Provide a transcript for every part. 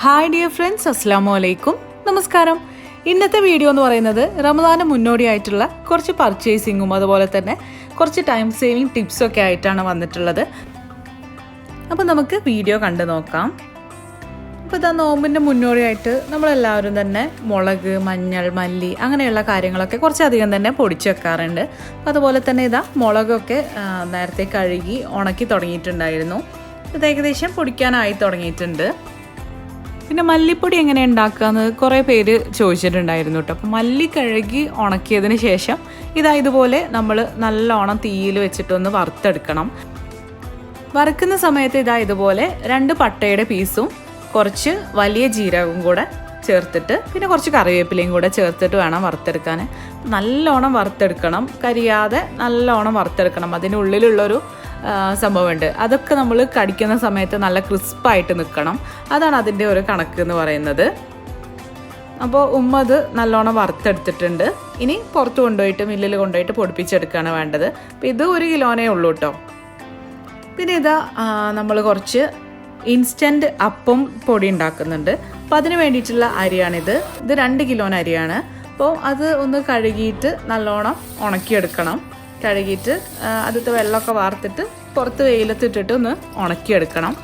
Hi dear friends, അസ്സലാമു അലൈക്കും. നമസ്കാരം. ഇന്നത്തെ വീഡിയോ എന്ന് പറയുന്നത് റമദാന് മുന്നോടിയായിട്ടുള്ള കുറച്ച് പർച്ചേസിങ്ങും അതുപോലെ തന്നെ കുറച്ച് ടൈം സേവിങ് ടിപ്സൊക്കെ ആയിട്ടാണ് വന്നിട്ടുള്ളത്. അപ്പോൾ നമുക്ക് വീഡിയോ കണ്ടു നോക്കാം. അപ്പോൾ ഇതാ നോമ്പിൻ്റെ മുന്നോടിയായിട്ട് നമ്മളെല്ലാവരും തന്നെ മുളക്, മഞ്ഞൾ, മല്ലി അങ്ങനെയുള്ള കാര്യങ്ങളൊക്കെ കുറച്ചധികം തന്നെ പൊടിച്ച് വെക്കാറുണ്ട്. അതുപോലെ തന്നെ ഇതാ മുളകൊക്കെ നേരത്തെ കഴുകി ഉണക്കി തുടങ്ങിയിട്ടുണ്ടായിരുന്നു. ഇത് ഏകദേശം പൊടിക്കാനായി തുടങ്ങിയിട്ടുണ്ട്. പിന്നെ മല്ലിപ്പൊടി എങ്ങനെ ഉണ്ടാക്കുകയെന്ന് കുറേ പേര് ചോദിച്ചിട്ടുണ്ടായിരുന്നു കേട്ടോ. അപ്പോൾ മല്ലി കഴുകി ഉണക്കിയതിന് ശേഷം ഇതുപോലെ നമ്മൾ നല്ലോണം തീയിൽ വെച്ചിട്ടൊന്ന് വറുത്തെടുക്കണം. വറുക്കുന്ന സമയത്ത് ഇതുപോലെ 2 പട്ടയുടെ പീസും കുറച്ച് വലിയ ജീരകവും കൂടെ ചേർത്തിട്ട് പിന്നെ കുറച്ച് കറിവേപ്പിലയും കൂടെ ചേർത്തിട്ട് വേണം വറുത്തെടുക്കാൻ. നല്ലോണം വറുത്തെടുക്കണം, കരിയാതെ നല്ലോണം വറുത്തെടുക്കണം. അതിനുള്ളിലുള്ളൊരു സംഭവമുണ്ട്, അതൊക്കെ നമ്മൾ കടിക്കുന്ന സമയത്ത് നല്ല ക്രിസ്പായിട്ട് നിൽക്കണം. അതാണ് അതിൻ്റെ ഒരു കണക്ക് എന്ന് പറയുന്നത്. അപ്പോൾ ഉമ്മ അത് നല്ലോണം വറുത്തെടുത്തിട്ടുണ്ട്. ഇനി പുറത്ത് കൊണ്ടുപോയിട്ട് മില്ലിൽ കൊണ്ടുപോയിട്ട് പൊടിപ്പിച്ചെടുക്കുകയാണ് വേണ്ടത്. അപ്പോൾ ഇത് 1 കിലോനേ ഉള്ളൂ കേട്ടോ. പിന്നെ നമ്മൾ കുറച്ച് ഇൻസ്റ്റൻറ്റ് അപ്പം പൊടി ഉണ്ടാക്കുന്നുണ്ട്. അപ്പോൾ അതിന് വേണ്ടിയിട്ടുള്ള അരിയാണിത്. ഇത് 2 കിലോന് അരിയാണ്. അപ്പോൾ അത് ഒന്ന് കഴുകിയിട്ട് നല്ലോണം ഉണക്കിയെടുക്കണം. കഴുകിയിട്ട് അതിലത്തെ വെള്ളമൊക്കെ വാർത്തിട്ട് പുറത്ത് വെയിലത്തിട്ടിട്ട് ഒന്ന് ഉണക്കിയെടുക്കണം.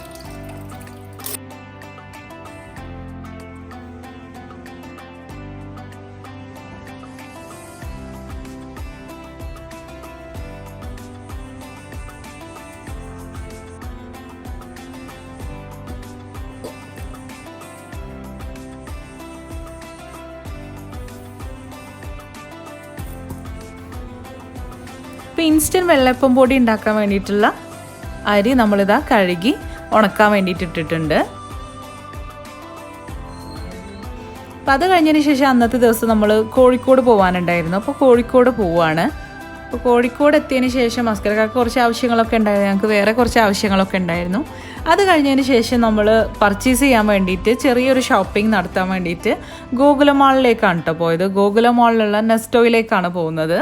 ഇപ്പോൾ ഇൻസ്റ്റൻറ്റ് വെള്ളപ്പം പൊടി ഉണ്ടാക്കാൻ വേണ്ടിയിട്ടുള്ള അരി നമ്മളിതാ കഴുകി ഉണക്കാൻ വേണ്ടിയിട്ട് ഇട്ടിട്ടുണ്ട്. അപ്പം അത് കഴിഞ്ഞതിന് ശേഷം അന്നത്തെ ദിവസം നമ്മൾ കോഴിക്കോട് പോകാനുണ്ടായിരുന്നു. അപ്പോൾ കോഴിക്കോട് പോവുകയാണ്. അപ്പോൾ കോഴിക്കോട് എത്തിയതിന് ശേഷം അസ്കർക്കാർക്ക് കുറച്ച് ആവശ്യങ്ങളൊക്കെ ഉണ്ടായിരുന്നു, ഞങ്ങൾക്ക് വേറെ കുറച്ച് ആവശ്യങ്ങളൊക്കെ ഉണ്ടായിരുന്നു. അത് കഴിഞ്ഞതിന് ശേഷം നമ്മൾ പർച്ചേസ് ചെയ്യാൻ വേണ്ടിയിട്ട് ചെറിയൊരു ഷോപ്പിംഗ് നടത്താൻ വേണ്ടിയിട്ട് ഗോകുലം മാളിലേക്കാണ് കേട്ടോ പോയത്. ഗോകുലം മാളിലുള്ള നെസ്റ്റോയിലേക്കാണ് പോകുന്നത്.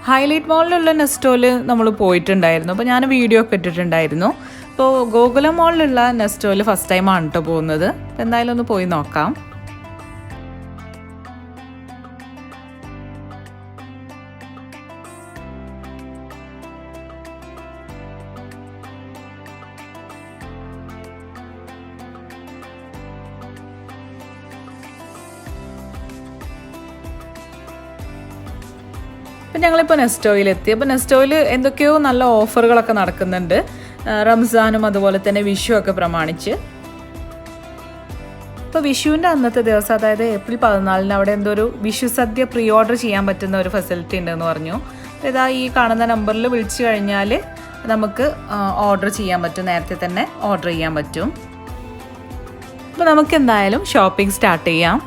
ഹൈലൈറ്റ് മോളിലുള്ള നെസ്റ്റോയിൽ നമ്മൾ പോയിട്ടുണ്ടായിരുന്നു. അപ്പോൾ ഞാൻ വീഡിയോ ഒക്കെ ഇട്ടിട്ടുണ്ടായിരുന്നു. അപ്പോൾ ഗോകുലം മോളിലുള്ള നെസ്റ്റോയിൽ ഫസ്റ്റ് ടൈമാണ് കേട്ടോ പോകുന്നത്. അപ്പോൾ എന്തായാലും ഒന്ന് പോയി നോക്കാം. അപ്പം ഞങ്ങളിപ്പോൾ നെസ്റ്റോയിലെത്തി. അപ്പോൾ നെസ്റ്റോയിൽ എന്തൊക്കെയോ നല്ല ഓഫറുകളൊക്കെ നടക്കുന്നുണ്ട്, റംസാനും അതുപോലെ തന്നെ വിഷു ഒക്കെ പ്രമാണിച്ച്. ഇപ്പോൾ വിഷുവിൻ്റെ അന്നത്തെ ദിവസം, അതായത് ഏപ്രിൽ 14 അവിടെ എന്തോ ഒരു വിഷു സദ്യ പ്രീ ഓർഡർ ചെയ്യാൻ പറ്റുന്ന ഒരു ഫെസിലിറ്റി ഉണ്ടെന്ന് പറഞ്ഞു. ഇതാ ഈ കാണുന്ന നമ്പറിൽ വിളിച്ചു കഴിഞ്ഞാൽ നമുക്ക് ഓർഡർ ചെയ്യാൻ പറ്റും, നേരത്തെ തന്നെ ഓർഡർ ചെയ്യാൻ പറ്റും. അപ്പോൾ നമുക്ക് എന്തായാലും ഷോപ്പിംഗ് സ്റ്റാർട്ട് ചെയ്യാം.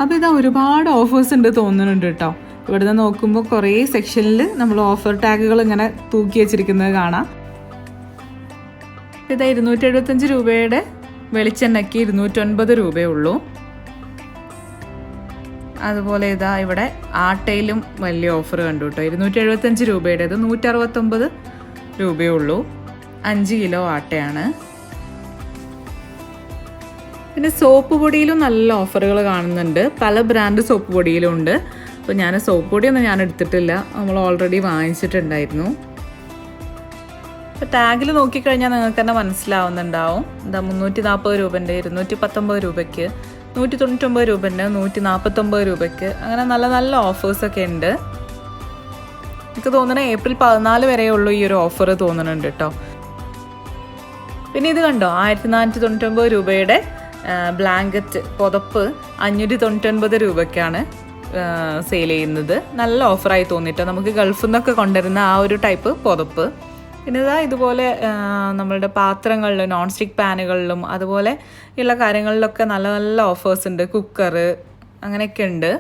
അപ്പോൾ ഇതാ ഒരുപാട് ഓഫേഴ്സ് ഉണ്ട് തോന്നുന്നുണ്ട് കേട്ടോ. ഇവിടുന്ന് നോക്കുമ്പോൾ കുറേ സെക്ഷനിൽ നമ്മൾ ഓഫർ ടാഗുകൾ ഇങ്ങനെ തൂക്കി വെച്ചിരിക്കുന്നത് കാണാം. ഇതാ 275 രൂപയുടെ വെളിച്ചെണ്ണയ്ക്ക് 209 രൂപയേ ഉള്ളൂ. അതുപോലെ ഇതാ ഇവിടെ ആട്ടയിലും വലിയ ഓഫർ കണ്ടു കേട്ടോ. 275 രൂപയുടേത് 169 രൂപയേ ഉള്ളൂ. 5 കിലോ ആട്ടയാണ്. പിന്നെ സോപ്പ് പൊടിയിലും നല്ല ഓഫറുകൾ കാണുന്നുണ്ട്. പല ബ്രാൻഡ് സോപ്പ് പൊടിയിലും ഉണ്ട്. അപ്പോൾ ഞാൻ സോപ്പ് പൊടിയൊന്നും ഞാൻ എടുത്തിട്ടില്ല, നമ്മൾ ഓൾറെഡി വാങ്ങിച്ചിട്ടുണ്ടായിരുന്നു. അപ്പോൾ ടാഗിൽ നോക്കിക്കഴിഞ്ഞാൽ നിങ്ങൾക്ക് തന്നെ മനസ്സിലാവുന്നുണ്ടാവും. 340 രൂപൻ്റെ, 219 രൂപയ്ക്ക്, 199 രൂപൻ്റെ, 149 രൂപയ്ക്ക്, അങ്ങനെ നല്ല നല്ല ഓഫേഴ്സൊക്കെ ഉണ്ട്. എനിക്ക് തോന്നുന്നത് ഏപ്രിൽ 14 വരെ ഉള്ളൂ ഈ ഒരു ഓഫർ തോന്നുന്നുണ്ട് കേട്ടോ. പിന്നെ ഇത് കണ്ടോ, 1499 രൂപയുടെ ബ്ലാങ്കറ്റ് പുതപ്പ് 599 രൂപയ്ക്കാണ് സെയിൽ ചെയ്യുന്നത്. നല്ല ഓഫറായി തോന്നിട്ടോ, നമുക്ക് ഗൾഫിൽ നിന്നൊക്കെ കൊണ്ടുവരുന്ന ആ ഒരു ടൈപ്പ് പുതപ്പ്. പിന്നെ ഇതുപോലെ നമ്മളുടെ പാത്രങ്ങളിലും നോൺ സ്റ്റിക്ക് പാനുകളിലും അതുപോലെ ഉള്ള കാര്യങ്ങളിലൊക്കെ നല്ല നല്ല ഓഫേഴ്സ് ഉണ്ട്. കുക്കറ് അങ്ങനെയൊക്കെ ഉണ്ട്.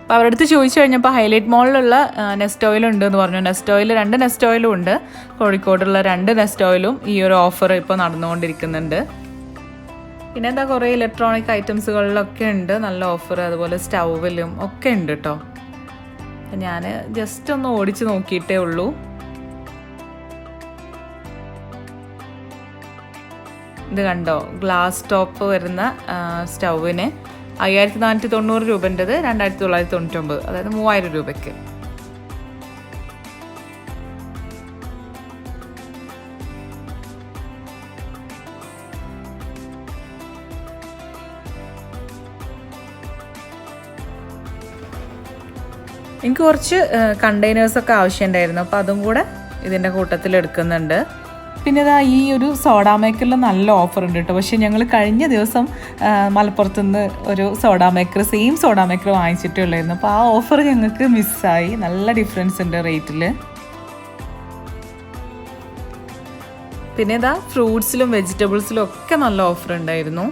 അപ്പോൾ അവരുടെ അടുത്ത് ചോദിച്ചു കഴിഞ്ഞപ്പോൾ ഹൈലൈറ്റ് മോളിലുള്ള നെസ്റ്റ് ഓയിൽ ഉണ്ടെന്ന് പറഞ്ഞു. നെസ്റ്റ് ഓയിൽ 2 നെസ്റ്റ് ഓയിലും ഉണ്ട്. കോഴിക്കോടുള്ള 2 നെസ്റ്റ് ഓയിലും ഈ ഒരു ഓഫർ ഇപ്പോൾ നടന്നുകൊണ്ടിരിക്കുന്നുണ്ട്. പിന്നെ എന്താ കുറേ ഇലക്ട്രോണിക് ഐറ്റംസുകളിലൊക്കെ ഉണ്ട് നല്ല ഓഫർ. അതുപോലെ സ്റ്റൗവിലും ഒക്കെ ഉണ്ട് കേട്ടോ. ഞാൻ ജസ്റ്റ് ഒന്ന് ഓടിച്ച് നോക്കിയിട്ടേ ഉള്ളൂ. ഇത് കണ്ടോ, ഗ്ലാസ് ടോപ്പ് വരുന്ന സ്റ്റൗവിന് 5490 രൂപൻ്റെത് 2999, അതായത് 3000 രൂപയ്ക്ക്. എനിക്ക് കുറച്ച് കണ്ടെയ്നേഴ്സൊക്കെ ആവശ്യമുണ്ടായിരുന്നു, അപ്പോൾ അതും കൂടെ ഇതിൻ്റെ കൂട്ടത്തിൽ എടുക്കുന്നുണ്ട്. പിന്നെ ഇതാ ഈ ഒരു സോഡാ മേക്കറിൽ നല്ല ഓഫർ ഉണ്ട് കേട്ടോ. പക്ഷേ ഞങ്ങൾ കഴിഞ്ഞ ദിവസം മലപ്പുറത്തുനിന്ന് ഒരു സെയിം സോഡാ മേക്കർ വാങ്ങിച്ചിട്ടേ ഉള്ളായിരുന്നു. അപ്പോൾ ആ ഓഫർ ഞങ്ങൾക്ക് മിസ്സായി. നല്ല ഡിഫറൻസ് ഉണ്ട് റേറ്റിൽ. പിന്നെ ഇതാ ഫ്രൂട്ട്സിലും വെജിറ്റബിൾസിലും ഒക്കെ നല്ല ഓഫർ ഉണ്ടായിരുന്നു.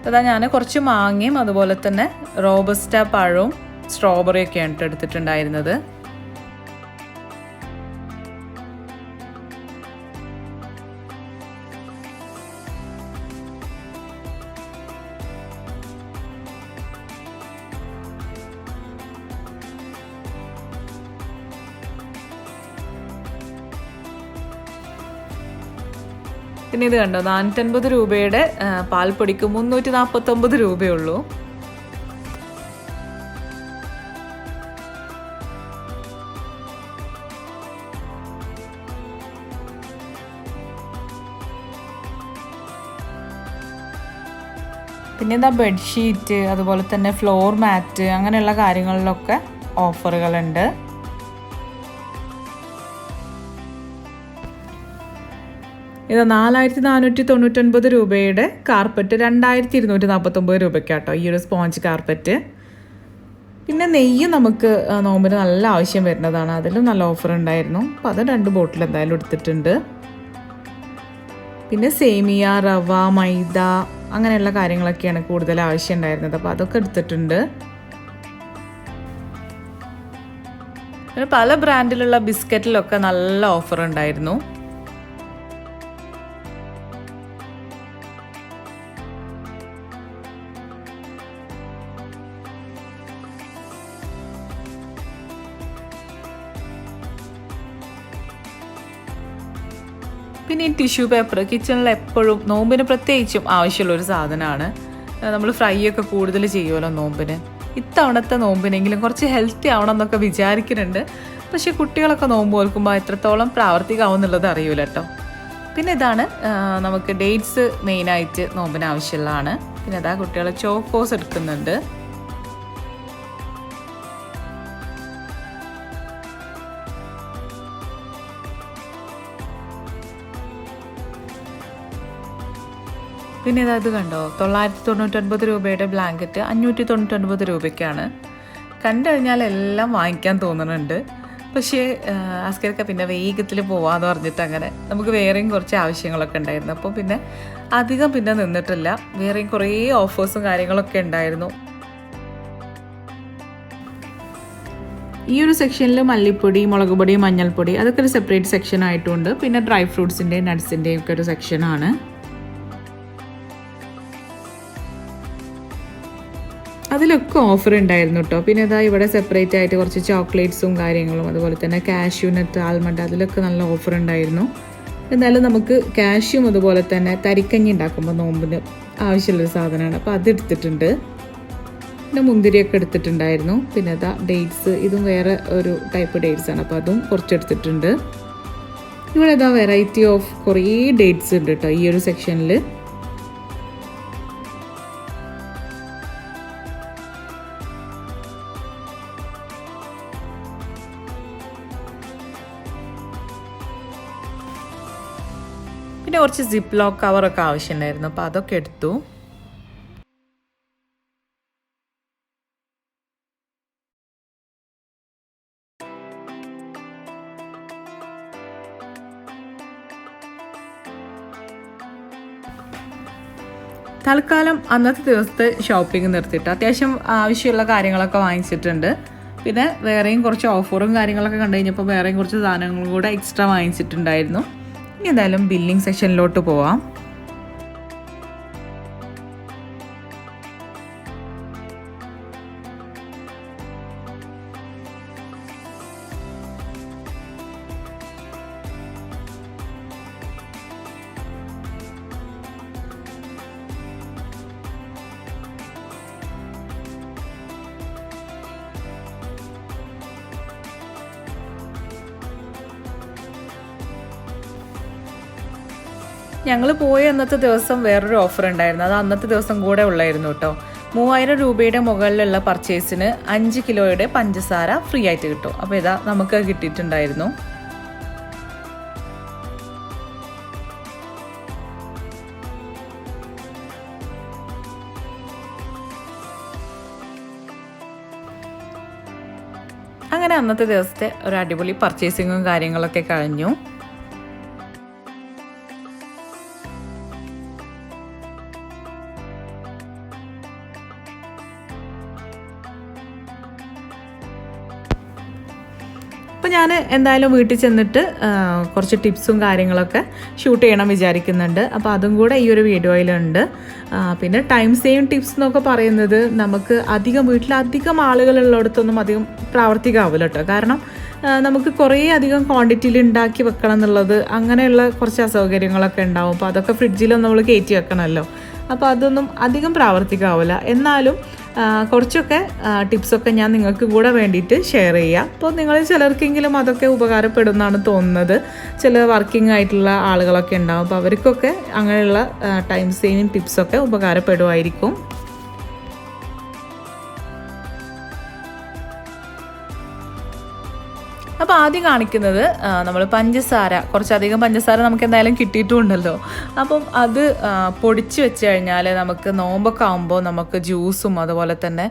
അതാ ഞാൻ കുറച്ച് മാങ്ങയും അതുപോലെ തന്നെ റോബസ്റ്റ പഴവും സ്ട്രോബെറിയൊക്കെയാണ് എടുത്തിട്ടുണ്ടായിരുന്നത്. പിന്നെ ഇത് കണ്ടോ, 450 രൂപയുടെ പാൽപ്പൊടിക്ക് 349 രൂപയുള്ളൂ. പിന്നെ എന്താ ബെഡ്ഷീറ്റ്, അതുപോലെ തന്നെ ഫ്ലോർ മാറ്റ്, അങ്ങനെയുള്ള കാര്യങ്ങളിലൊക്കെ ഓഫറുകളുണ്ട്. ഇത് 4499 രൂപയുടെ കാർപ്പറ്റ് 2249 രൂപയ്ക്കാട്ടോ ഈ ഒരു സ്പോഞ്ച് കാർപ്പറ്റ്. പിന്നെ നെയ്യ് നമുക്ക് നോമ്പിന് നല്ല ആവശ്യം വരുന്നതാണ്, അതിലും നല്ല ഓഫർ ഉണ്ടായിരുന്നു. അപ്പോൾ അത് 2 ബോട്ടിൽ എന്തായാലും എടുത്തിട്ടുണ്ട്. പിന്നെ സേമിയ, റവ, മൈദ അങ്ങനെയുള്ള കാര്യങ്ങളൊക്കെയാണ് കൂടുതൽ ആവശ്യം ഉണ്ടായിരുന്നത്, അപ്പോൾ അതൊക്കെ എടുത്തിട്ടുണ്ട്. പിന്നെ പല ബ്രാൻഡിലുള്ള ബിസ്ക്കറ്റിലൊക്കെ നല്ല ഓഫർ ഉണ്ടായിരുന്നു. പിന്നെ ഈ ടിഷ്യൂ പേപ്പർ കിച്ചണിൽ എപ്പോഴും നോമ്പിന് പ്രത്യേകിച്ചും ആവശ്യമുള്ളൊരു സാധനമാണ്. നമ്മൾ ഫ്രൈ ഒക്കെ കൂടുതൽ ചെയ്യുമല്ലോ നോമ്പിന്. ഇത്തവണത്തെ നോമ്പിനെങ്കിലും കുറച്ച് ഹെൽത്തി ആവണം എന്നൊക്കെ വിചാരിക്കുന്നുണ്ട്. പക്ഷേ കുട്ടികളൊക്കെ നോമ്പ് ഓൽക്കുമ്പോൾ എത്രത്തോളം പ്രാവർത്തികമാവുന്നുള്ളത് അറിയൂല കേട്ടോ. പിന്നെ ഇതാണ് നമുക്ക് ഡേറ്റ്സ് മെയിനായിട്ട് നോമ്പിന് ആവശ്യമുള്ളതാണ്. പിന്നെ അതാ കുട്ടികൾ ചോക്കോസ് എടുക്കുന്നുണ്ട്. പിന്നെ ഇതായത് കണ്ടോ, 999 രൂപയുടെ ബ്ലാങ്കറ്റ് 599 രൂപയ്ക്കാണ്. കണ്ടു കഴിഞ്ഞാൽ എല്ലാം വാങ്ങിക്കാൻ തോന്നുന്നുണ്ട്. പക്ഷേ ആസ്കരൊക്കെ പിന്നെ വേഗത്തിൽ പോവാന്ന് പറഞ്ഞിട്ട് അങ്ങനെ നമുക്ക് വേറെയും കുറച്ച് ആവശ്യങ്ങളൊക്കെ ഉണ്ടായിരുന്നു. അപ്പോൾ പിന്നെ അധികം പിന്നെ നിന്നിട്ടില്ല. വേറെയും കുറേ ഓഫേഴ്സും കാര്യങ്ങളൊക്കെ ഉണ്ടായിരുന്നു. ഈ ഒരു സെക്ഷനിൽ മല്ലിപ്പൊടി, മുളക് പൊടി, മഞ്ഞൾപ്പൊടി അതൊക്കെ ഒരു സെപ്പറേറ്റ് സെക്ഷൻ ആയിട്ടുണ്ട്. പിന്നെ ഡ്രൈ ഫ്രൂട്ട്സിൻ്റെയും നട്ട്സിൻ്റെയും ഒക്കെ ഒരു സെക്ഷനാണ്. അതിലൊക്കെ ഓഫർ ഉണ്ടായിരുന്നു കേട്ടോ. പിന്നെ ഇതാ ഇവിടെ സെപ്പറേറ്റ് ആയിട്ട് കുറച്ച് ചോക്ലേറ്റ്സും കാര്യങ്ങളും, അതുപോലെ തന്നെ കാഷ്യൂ നട്ട്, ആൽമണ്ട്, അതിലൊക്കെ നല്ല ഓഫർ ഉണ്ടായിരുന്നു. എന്നാലും നമുക്ക് കാഷ്യൂം അതുപോലെ തന്നെ തരിക്കഞ്ഞി ഉണ്ടാക്കുമ്പോൾ നോമ്പിന് ആവശ്യമുള്ളൊരു സാധനമാണ്, അപ്പോൾ അത് എടുത്തിട്ടുണ്ട്. പിന്നെ മുന്തിരിയൊക്കെ എടുത്തിട്ടുണ്ടായിരുന്നു. പിന്നെ ഇതാ ഡേറ്റ്സ്, ഇതും വേറെ ഒരു ടൈപ്പ് ഡേറ്റ്സ് ആണ്, അപ്പോൾ അതും കുറച്ചെടുത്തിട്ടുണ്ട്. ഇവിടെ ഇതാ വെറൈറ്റി ഓഫ് കുറേ ഡേറ്റ്സ് ഉണ്ട് കേട്ടോ ഈ ഒരു സെക്ഷനിൽ. പിന്നെ കുറച്ച് സിപ്പ് ലോക്ക് കവറൊക്കെ ആവശ്യമുണ്ടായിരുന്നു, അപ്പോൾ അതൊക്കെ എടുത്തു. തൽക്കാലം അന്നത്തെ ദിവസത്തെ ഷോപ്പിംഗ് നിർത്തിയിട്ട് അത്യാവശ്യം ആവശ്യമുള്ള കാര്യങ്ങളൊക്കെ വാങ്ങിച്ചിട്ടുണ്ട്. പിന്നെ വേറെയും കുറച്ച് ഓഫറും കാര്യങ്ങളൊക്കെ കണ്ടു കഴിഞ്ഞപ്പോൾ വേറെയും കുറച്ച് സാധനങ്ങളും കൂടെ എക്സ്ട്രാ വാങ്ങിച്ചിട്ടുണ്ടായിരുന്നു. ഇനി എന്തായാലും ബില്ലിംഗ് സെക്ഷനിലോട്ട് പോവാം. ഞങ്ങൾ പോയ അന്നത്തെ ദിവസം വേറൊരു ഓഫർ ഉണ്ടായിരുന്നു. അത് അന്നത്തെ ദിവസം കൂടെ ഉള്ളായിരുന്നു കേട്ടോ. 3000 രൂപയുടെ മുകളിലുള്ള പർച്ചേസിന് 5 കിലോയുടെ പഞ്ചസാര ഫ്രീ ആയിട്ട് കിട്ടും. അപ്പോൾ ഇതാ നമുക്ക് കിട്ടിയിട്ടുണ്ടായിരുന്നു. അങ്ങനെ അന്നത്തെ ദിവസത്തെ ഒരു അടിപൊളി പർച്ചേസിങ്ങും കാര്യങ്ങളൊക്കെ കഴിഞ്ഞു. അപ്പോൾ ഞാൻ എന്തായാലും വീട്ടിൽ ചെന്നിട്ട് കുറച്ച് ടിപ്സും കാര്യങ്ങളൊക്കെ ഷൂട്ട് ചെയ്യണം വിചാരിക്കുന്നുണ്ട്. അപ്പോൾ അതും കൂടെ ഈ ഒരു വീഡിയോയിലുണ്ട്. പിന്നെ ടൈം സേവിങ് ടിപ്സ് എന്നൊക്കെ പറയുന്നത് നമുക്ക് വീട്ടിലധികം ആളുകളുള്ളിടത്തൊന്നും അധികം പ്രാവർത്തികമാവില്ല കേട്ടോ. കാരണം നമുക്ക് കുറേ അധികം ക്വാണ്ടിറ്റിയിൽ ഉണ്ടാക്കി വെക്കണം എന്നുള്ളത് അങ്ങനെയുള്ള കുറച്ച് അസൗകര്യങ്ങളൊക്കെ ഉണ്ടാവും. അപ്പോൾ അതൊക്കെ ഫ്രിഡ്ജിലൊന്നും നമ്മൾ കയറ്റി വെക്കണമല്ലോ. അപ്പോൾ അതൊന്നും അധികം പ്രാവർത്തികമാവില്ല. എന്നാലും കുറച്ചൊക്കെ ടിപ്സൊക്കെ ഞാൻ നിങ്ങൾക്ക് കൂടെ വേണ്ടിയിട്ട് ഷെയർ ചെയ്യാം. അപ്പോൾ നിങ്ങൾ ചിലർക്കെങ്കിലും അതൊക്കെ ഉപകാരപ്പെടുമെന്നാണ് തോന്നുന്നത്. ചില വർക്കിംഗ് ആയിട്ടുള്ള ആളുകളൊക്കെ ഉണ്ടാവും. അപ്പോൾ അവർക്കൊക്കെ അങ്ങനെയുള്ള ടൈം സേവിങ് ടിപ്സൊക്കെ ഉപകാരപ്പെടുമായിരിക്കും. അപ്പോൾ ആദ്യം കാണിക്കുന്നത് നമ്മൾ പഞ്ചസാര, കുറച്ചധികം പഞ്ചസാര നമുക്ക് എന്തായാലും കിട്ടിയിട്ടുണ്ടല്ലോ. അപ്പം അത് പൊടിച്ച് വെച്ച് കഴിഞ്ഞാൽ നമുക്ക് നോമ്പൊക്കെ ആകുമ്പോൾ നമുക്ക് ജ്യൂസും അതുപോലെ തന്നെ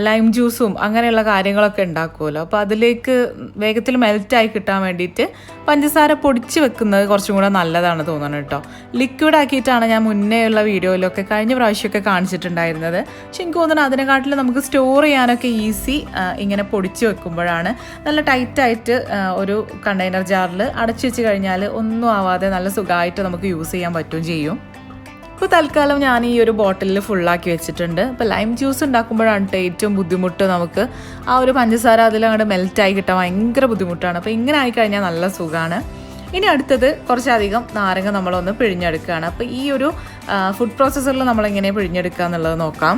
ലൈം ജ്യൂസും അങ്ങനെയുള്ള കാര്യങ്ങളൊക്കെ ഉണ്ടാക്കുമല്ലോ. അപ്പോൾ അതിലേക്ക് വേഗത്തിൽ മെൽറ്റായി കിട്ടാൻ വേണ്ടിയിട്ട് പഞ്ചസാര പൊടിച്ച് വെക്കുന്നത് കുറച്ചും കൂടെ നല്ലതാണ് തോന്നുന്നത് കേട്ടോ. ലിക്വിഡ് ആക്കിയിട്ടാണ് ഞാൻ മുന്നേ ഉള്ള വീഡിയോയിലൊക്കെ കഴിഞ്ഞ പ്രാവശ്യമൊക്കെ കാണിച്ചിട്ടുണ്ടായിരുന്നത്. പക്ഷെ എനിക്ക് തോന്നുന്നത് അതിനെക്കാട്ടിലും നമുക്ക് സ്റ്റോർ ചെയ്യാനൊക്കെ ഈസി ഇങ്ങനെ പൊടിച്ച് വെക്കുമ്പോഴാണ്. നല്ല ടൈറ്റായിട്ട് ഒരു കണ്ടെയ്നർ ജാറിൽ അടച്ചു വെച്ച് കഴിഞ്ഞാൽ ഒന്നും ആവാതെ നല്ല സുഖമായിട്ട് നമുക്ക് യൂസ് ചെയ്യാൻ പറ്റുകയും ചെയ്യും. ഇപ്പോൾ തൽക്കാലം ഞാൻ ഈ ഒരു ബോട്ടിലിൽ ഫുള്ളാക്കി വെച്ചിട്ടുണ്ട്. ഇപ്പോൾ ലൈം ജ്യൂസ് ഉണ്ടാക്കുമ്പോഴാണ് ഏറ്റവും ബുദ്ധിമുട്ട്. നമുക്ക് ആ ഒരു പഞ്ചസാര അതിലങ്ങോട്ട് മെൽറ്റായി കിട്ടാൻ ഭയങ്കര ബുദ്ധിമുട്ടാണ്. അപ്പോൾ ഇങ്ങനെ ആയിക്കഴിഞ്ഞാൽ നല്ല സുഖമാണ്. ഇനി അടുത്തത് കുറച്ചധികം നാരങ്ങ നമ്മളൊന്ന് പിഴിഞ്ഞെടുക്കുകയാണ്. അപ്പോൾ ഈ ഒരു ഫുഡ് പ്രോസസ്സറിൽ നമ്മളെങ്ങനെ പിഴിഞ്ഞെടുക്കുക എന്നുള്ളത് നോക്കാം.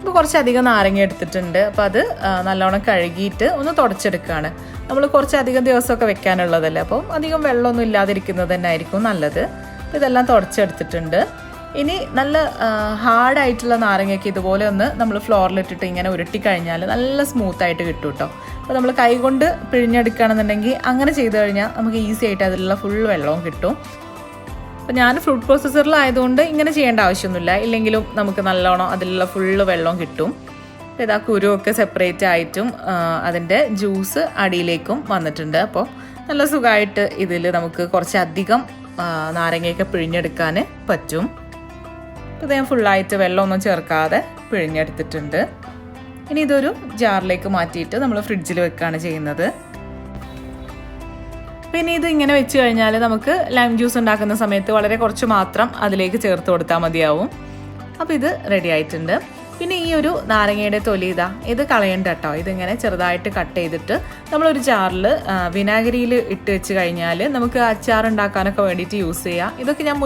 ഇപ്പോൾ കുറച്ചധികം നാരങ്ങ എടുത്തിട്ടുണ്ട്. അപ്പോൾ അത് നല്ലോണം കഴുകിയിട്ട് ഒന്ന് തുടച്ചെടുക്കുകയാണ്. നമ്മൾ കുറച്ചധികം ദിവസമൊക്കെ വെക്കാനുള്ളതല്ലേ, അപ്പോൾ അധികം വെള്ളമൊന്നും ഇല്ലാതിരിക്കുന്നത് തന്നെ ആയിരിക്കും നല്ലത്. ഇതെല്ലാം തുടച്ചെടുത്തിട്ടുണ്ട്. ഇനി നല്ല ഹാർഡായിട്ടുള്ള നാരങ്ങയ്ക്ക് ഇതുപോലെ ഒന്ന് നമ്മൾ ഫ്ലോറിലിട്ടിട്ട് ഇങ്ങനെ ഉരുട്ടിക്കഴിഞ്ഞാൽ നല്ല സ്മൂത്തായിട്ട് കിട്ടും കേട്ടോ. അപ്പോൾ നമ്മൾ കൈ കൊണ്ട് പിഴിഞ്ഞെടുക്കുകയാണെന്നുണ്ടെങ്കിൽ അങ്ങനെ ചെയ്ത് കഴിഞ്ഞാൽ നമുക്ക് ഈസി ആയിട്ട് അതിലുള്ള ഫുൾ വെള്ളവും കിട്ടും. അപ്പോൾ ഞാൻ ഫ്രൂട്ട് പ്രോസസ്സറിലായതുകൊണ്ട് ഇങ്ങനെ ചെയ്യേണ്ട ആവശ്യമൊന്നുമില്ല. ഇല്ലെങ്കിലും നമുക്ക് നല്ലോണം അതിലുള്ള ഫുള്ള് വെള്ളവും കിട്ടും. അപ്പോൾ ഇതാ കുരുവൊക്കെ സെപ്പറേറ്റ് ആയിട്ടും അതിൻ്റെ ജ്യൂസ് അടിയിലേക്കും വന്നിട്ടുണ്ട്. അപ്പോൾ നല്ല സുഖമായിട്ട് ഇതിൽ നമുക്ക് കുറച്ചധികം നാരങ്ങയൊക്കെ പിഴിഞ്ഞെടുക്കാൻ പറ്റും. അപ്പോൾ ഞാൻ ഫുള്ളായിട്ട് വെള്ളമൊന്നും ചേർക്കാതെ പിഴിഞ്ഞെടുത്തിട്ടുണ്ട്. ഇനി ഇതൊരു ജാറിലേക്ക് മാറ്റിയിട്ട് നമ്മൾ ഫ്രിഡ്ജിൽ വെക്കുകയാണ് ചെയ്യുന്നത്. പിന്നെ ഇത് ഇങ്ങനെ വെച്ച് കഴിഞ്ഞാൽ നമുക്ക് ലൈം ജ്യൂസ് ഉണ്ടാക്കുന്ന സമയത്ത് വളരെ കുറച്ച് മാത്രം അതിലേക്ക് ചേർത്ത് കൊടുത്താൽ മതിയാവും. അപ്പോൾ ഇത് റെഡി ആയിട്ടുണ്ട്. പിന്നെ ഈ ഒരു നാരങ്ങയുടെ തൊലി ഇത് കളയണ്ട കേട്ടോ. ഇതിങ്ങനെ ചെറുതായിട്ട് കട്ട് ചെയ്തിട്ട് നമ്മളൊരു ജാറിൽ വിനാഗിരിയിൽ ഇട്ട് വെച്ച് കഴിഞ്ഞാൽ നമുക്ക് അച്ചാർ ഉണ്ടാക്കാനൊക്കെ വേണ്ടിയിട്ട് യൂസ് ചെയ്യാം. ഇതൊക്കെ ഞാൻ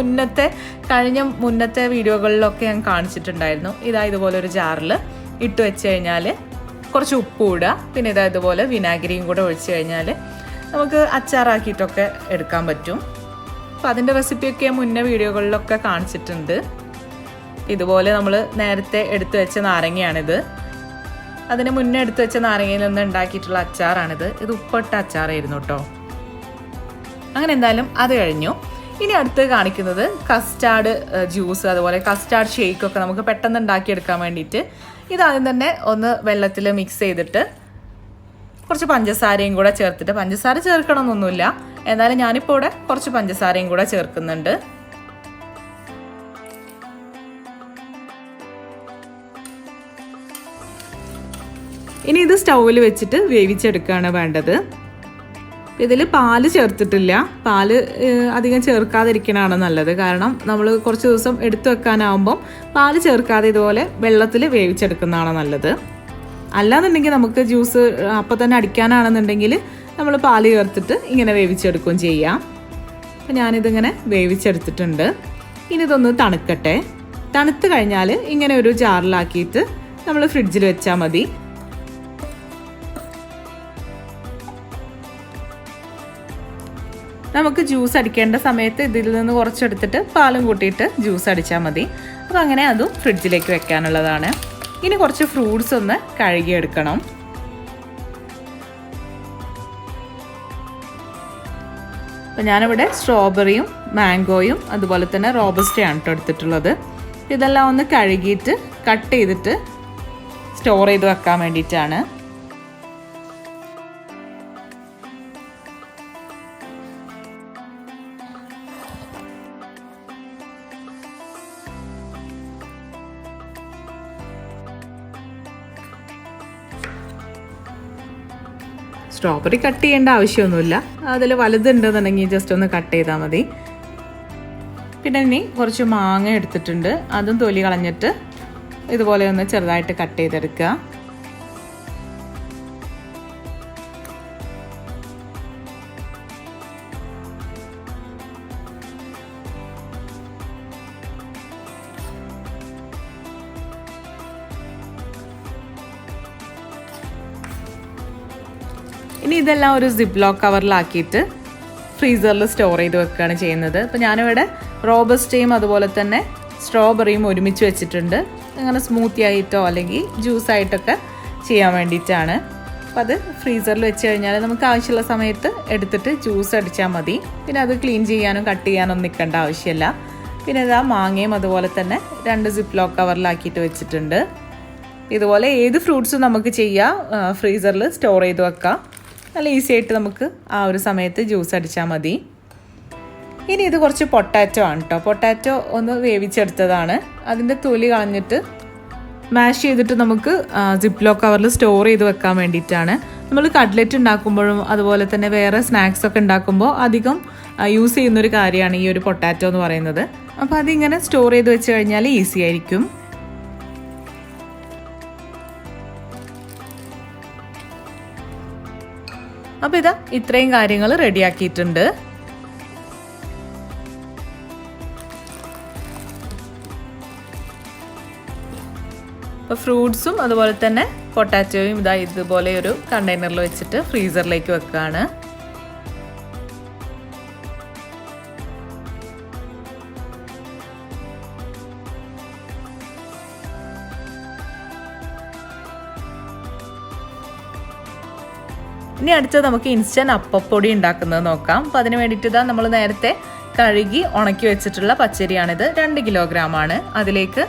മുന്നത്തെ വീഡിയോകളിലൊക്കെ ഞാൻ കാണിച്ചിട്ടുണ്ടായിരുന്നു. ഇതുപോലെ ഒരു ജാറിൽ ഇട്ട് വെച്ച് കഴിഞ്ഞാൽ കുറച്ച് ഉപ്പ് ഇടുക, പിന്നെ ഇതുപോലെ വിനാഗിരിയും കൂടെ ഒഴിച്ച് കഴിഞ്ഞാൽ നമുക്ക് അച്ചാറാക്കിയിട്ടൊക്കെ എടുക്കാൻ പറ്റും. അപ്പോൾ അതിൻ്റെ റെസിപ്പിയൊക്കെ മുന്നേ വീഡിയോകളിലൊക്കെ കാണിച്ചിട്ടുണ്ട്. ഇതുപോലെ നമ്മൾ നേരത്തെ എടുത്തു വെച്ച നാരങ്ങയാണിത്. അതിന് മുന്നേ എടുത്തു വെച്ച നാരങ്ങയിൽ നിന്ന് ഉണ്ടാക്കിയിട്ടുള്ള അച്ചാറാണിത്. ഇത് ഉപ്പിട്ട അച്ചാറായിരുന്നു കേട്ടോ. അങ്ങനെ എന്തായാലും അത് കഴിഞ്ഞു. ഇനി അടുത്ത് കാണിക്കുന്നത് കസ്റ്റാർഡ് ജ്യൂസ്, അതുപോലെ കസ്റ്റാർഡ് ഷേക്കൊക്കെ നമുക്ക് പെട്ടെന്ന് ഉണ്ടാക്കിയെടുക്കാൻ വേണ്ടിയിട്ട് ഇതാദ്യം തന്നെ ഒന്ന് വെള്ളത്തിൽ മിക്സ് ചെയ്തിട്ട് കുറച്ച് പഞ്ചസാരയും കൂടെ ചേർത്തിട്ട്, പഞ്ചസാര ചേർക്കണമെന്നൊന്നുമില്ല, എന്നാലും ഞാനിപ്പോൾ ഇവിടെ കുറച്ച് പഞ്ചസാരയും കൂടെ ചേർക്കുന്നുണ്ട്. ഇനി ഇത് സ്റ്റൗവിൽ വെച്ചിട്ട് വേവിച്ചെടുക്കുകയാണ് വേണ്ടത്. ഇതിൽ പാല് ചേർത്തിട്ടില്ല. പാല് അധികം ചേർക്കാതിരിക്കണതാണ് നല്ലത്. കാരണം നമ്മൾ കുറച്ച് ദിവസം എടുത്തു വെക്കാനാവുമ്പം പാല് ചേർക്കാതെ ഇതുപോലെ വെള്ളത്തിൽ വേവിച്ചെടുക്കുന്നതാണ് നല്ലത്. അല്ലാന്നുണ്ടെങ്കിൽ നമുക്ക് ജ്യൂസ് അപ്പം തന്നെ അടിക്കാനാണെന്നുണ്ടെങ്കിൽ നമ്മൾ പാല് ചേർത്തിട്ട് ഇങ്ങനെ വേവിച്ചെടുക്കുകയും ചെയ്യാം. അപ്പം ഞാനിതിങ്ങനെ വേവിച്ചെടുത്തിട്ടുണ്ട്. ഇനി ഇതൊന്ന് തണുക്കട്ടെ. തണുത്ത് കഴിഞ്ഞാൽ ഇങ്ങനെ ഒരു ജാറിലാക്കിയിട്ട് നമ്മൾ ഫ്രിഡ്ജിൽ വെച്ചാൽ മതി. നമുക്ക് ജ്യൂസ് അടിക്കേണ്ട സമയത്ത് ഇതിൽ നിന്ന് കുറച്ചെടുത്തിട്ട് പാലും കൂട്ടിയിട്ട് ജ്യൂസ് അടിച്ചാൽ മതി. അപ്പോൾ അങ്ങനെ അതും ഫ്രിഡ്ജിലേക്ക് വെക്കാനുള്ളതാണ്. ഇനി കുറച്ച് ഫ്രൂട്ട്സ് ഒന്ന് കഴുകിയെടുക്കണം. അപ്പോൾ ഞാനിവിടെ സ്ട്രോബെറിയും മാംഗോയും അതുപോലെ തന്നെ റോബസ്റ്റയാണ് കേട്ടോ എടുത്തിട്ടുള്ളത്. ഇതെല്ലാം ഒന്ന് കഴുകിയിട്ട് കട്ട് ചെയ്തിട്ട് സ്റ്റോർ ചെയ്ത് വെക്കാൻ വേണ്ടിയിട്ടാണ്. സ്ട്രോബെറി കട്ട് ചെയ്യേണ്ട ആവശ്യമൊന്നുമില്ല. അതിൽ വലുതുണ്ടെന്നുണ്ടെങ്കിൽ ജസ്റ്റ് ഒന്ന് കട്ട് ചെയ്താൽ മതി. പിന്നെ ഇനി കുറച്ച് മാങ്ങ എടുത്തിട്ടുണ്ട്. അതും തൊലി കളഞ്ഞിട്ട് ഇതുപോലെ ഒന്ന് ചെറുതായിട്ട് കട്ട് ചെയ്തെടുക്കുക. ഇനി ഇതെല്ലാം ഒരു സിപ്പ് ലോക്ക് കവറിലാക്കിയിട്ട് ഫ്രീസറിൽ സ്റ്റോർ ചെയ്ത് വെക്കുകയാണ് ചെയ്യുന്നത്. അപ്പോൾ ഞാനിവിടെ റോബസ്റ്റയും അതുപോലെ തന്നെ സ്ട്രോബെറിയും ഒരുമിച്ച് വെച്ചിട്ടുണ്ട്. അങ്ങനെ സ്മൂത്തി ആയിട്ടോ അല്ലെങ്കിൽ ജ്യൂസായിട്ടൊക്കെ ചെയ്യാൻ വേണ്ടിയിട്ടാണ്. അപ്പോൾ അത് ഫ്രീസറിൽ വെച്ച് കഴിഞ്ഞാൽ നമുക്ക് ആവശ്യമുള്ള സമയത്ത് എടുത്തിട്ട് ജ്യൂസ് അടിച്ചാൽ മതി. പിന്നെ അത് ക്ലീൻ ചെയ്യാനും കട്ട് ചെയ്യാനൊന്നും നിൽക്കേണ്ട ആവശ്യമില്ല. പിന്നെ ഇതാ മാങ്ങയും അതുപോലെ തന്നെ 2 സിപ്പ് ലോക്ക് കവറിലാക്കിയിട്ട് വെച്ചിട്ടുണ്ട്. ഇതുപോലെ ഏത് ഫ്രൂട്ട്സും നമുക്ക് ചെയ്യാം, ഫ്രീസറിൽ സ്റ്റോർ ചെയ്ത് വെക്കാം. നല്ല ഈസി ആയിട്ട് നമുക്ക് ആ ഒരു സമയത്ത് ജ്യൂസ് അടിച്ചാൽ മതി. ഇനി ഇത് കുറച്ച് പൊട്ടാറ്റോ ആണ് കേട്ടോ. പൊട്ടാറ്റോ ഒന്ന് വേവിച്ചെടുത്തതാണ്. അതിൻ്റെ തൊലി കളഞ്ഞിട്ട് മാഷ് ചെയ്തിട്ട് നമുക്ക് സിപ്പ് ലോക്ക് കവറിൽ സ്റ്റോർ ചെയ്ത് വെക്കാൻ വേണ്ടിയിട്ടാണ്. നമ്മൾ കട്ട്ലറ്റ് ഉണ്ടാക്കുമ്പോഴും അതുപോലെ തന്നെ വേറെ സ്നാക്സ് ഒക്കെ ഉണ്ടാക്കുമ്പോൾ അധികം യൂസ് ചെയ്യുന്നൊരു കാര്യമാണ് ഈ ഒരു പൊട്ടാറ്റോ എന്ന് പറയുന്നത്. അപ്പോൾ അതിങ്ങനെ സ്റ്റോർ ചെയ്ത് വെച്ച് കഴിഞ്ഞാൽ ഈസി ആയിരിക്കും. അപ്പോൾ ഇതാ ഇത്രയും കാര്യങ്ങൾ റെഡിയാക്കിയിട്ടുണ്ട്. അപ്പോൾ ഫ്രൂട്ട്സും അതുപോലെ തന്നെ പൊട്ടാറ്റോയും ഇതാ ഇതുപോലെ ഒരു കണ്ടെയ്നറിൽ വെച്ചിട്ട് ഫ്രീസറിലേക്ക് വെക്കുകയാണ്. ഇനി അടുത്തത് നമുക്ക് ഇൻസ്റ്റൻറ്റ് അപ്പപ്പൊടി ഉണ്ടാക്കുന്നത് നോക്കാം. അപ്പോൾ അതിന് വേണ്ടിയിട്ട് ഇതാ നമ്മൾ നേരത്തെ കഴുകി ഉണക്കി വെച്ചിട്ടുള്ള പച്ചരിയാണിത്. 2 കിലോഗ്രാമാണ്. അതിലേക്ക്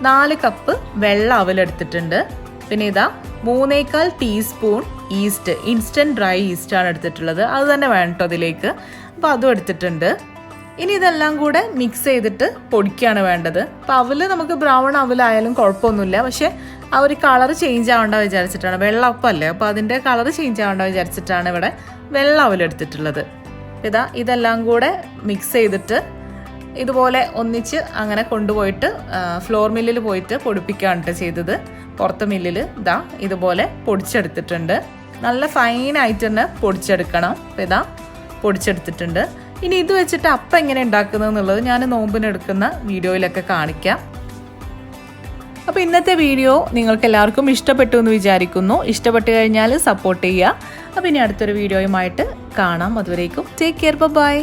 4 കപ്പ് വെള്ള അവലെടുത്തിട്ടുണ്ട്. പിന്നെ ഇതാ 3/4 ടീസ്പൂൺ ഈസ്റ്റ്, ഇൻസ്റ്റൻറ്റ് ഡ്രൈ ഈസ്റ്റാണ് എടുത്തിട്ടുള്ളത്. അത് തന്നെ വേണം കേട്ടോ അതിലേക്ക്. അപ്പോൾ അതും എടുത്തിട്ടുണ്ട്. ഇനി ഇതെല്ലാം കൂടെ മിക്സ് ചെയ്തിട്ട് പൊടിക്കുകയാണ് വേണ്ടത്. അപ്പോൾ അവല് നമുക്ക് ബ്രൗൺ അവലായാലും കുഴപ്പമൊന്നുമില്ല. പക്ഷേ ആ ഒരു കളർ ചേഞ്ച് ആവേണ്ട വിചാരിച്ചിട്ടാണ്, വെള്ളപ്പല്ലേ, അപ്പോൾ അതിൻ്റെ കളർ ചേഞ്ച് ആവേണ്ട വിചാരിച്ചിട്ടാണ് ഇവിടെ വെള്ള അവലെടുത്തിട്ടുള്ളത്. ഇതെല്ലാം കൂടെ മിക്സ് ചെയ്തിട്ട് ഇതുപോലെ ഒന്നിച്ച് അങ്ങനെ കൊണ്ടുപോയിട്ട് ഫ്ലോർ മില്ലിൽ പോയിട്ട് പൊടിപ്പിക്കുകയാണ് ചെയ്തത്. പുറത്ത് മില്ലിൽ ഇതുപോലെ പൊടിച്ചെടുത്തിട്ടുണ്ട്. നല്ല ഫൈനായിട്ട് തന്നെ പൊടിച്ചെടുക്കണം. അപ്പോൾ പൊടിച്ചെടുത്തിട്ടുണ്ട്. ഇനി ഇത് വെച്ചിട്ട് അപ്പം എങ്ങനെ ഉണ്ടാക്കുന്നത് എന്നുള്ളത് ഞാൻ നോമ്പിനെടുക്കുന്ന വീഡിയോയിലൊക്കെ കാണിക്കാം. അപ്പോൾ ഇന്നത്തെ വീഡിയോ നിങ്ങൾക്ക് എല്ലാവർക്കും ഇഷ്ടപ്പെട്ടു എന്ന് വിചാരിക്കുന്നു. ഇഷ്ടപ്പെട്ട് കഴിഞ്ഞാൽ സപ്പോർട്ട് ചെയ്യുക. അപ്പോൾ ഇനി അടുത്തൊരു വീഡിയോയുമായിട്ട് കാണാം. അതുവരേക്കും ടേക്ക് കെയർ, ബൈ.